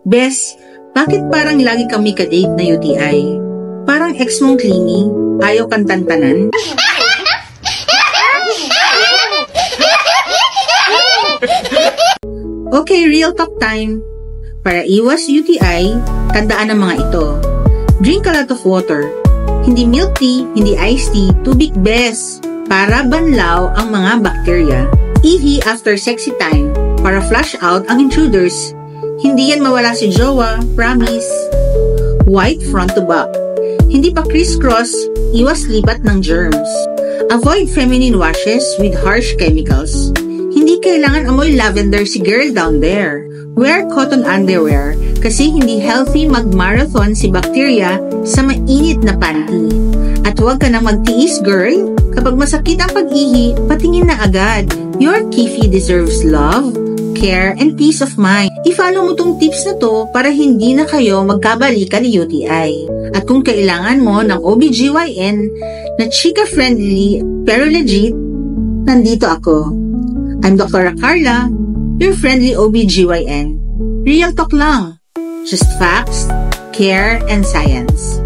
Bes, bakit parang lagi kami ka-date na UTI? Parang ex mong clingy, ayaw kang tantanan? Okay, real talk time. Para iwas UTI, tandaan ang mga ito. Drink a lot of water. Hindi milk tea, hindi iced tea, tubig bes. Para banlaw ang mga bakterya. Ihi after sexy time para flush out ang intruders. Hindi yan mawala si jowa, promise. White front to back. Hindi pa crisscross, iwas lipat ng germs. Avoid feminine washes with harsh chemicals. Hindi kailangan amoy lavender si girl down there. Wear cotton underwear kasi hindi healthy mag-marathon si bakterya sa mainit na panty. At huwag ka na magtiis girl. Kapag masakit ang pag-ihi, patingin na agad. Your Kifi deserves love, care, and peace of mind. I-follow mo tong tips na to para hindi na kayo magkabalikan ni UTI. At kung kailangan mo ng OBGYN na chika-friendly pero legit, nandito ako. I'm Dr. Carla, your friendly OBGYN. Real talk lang. Just facts, care, and science.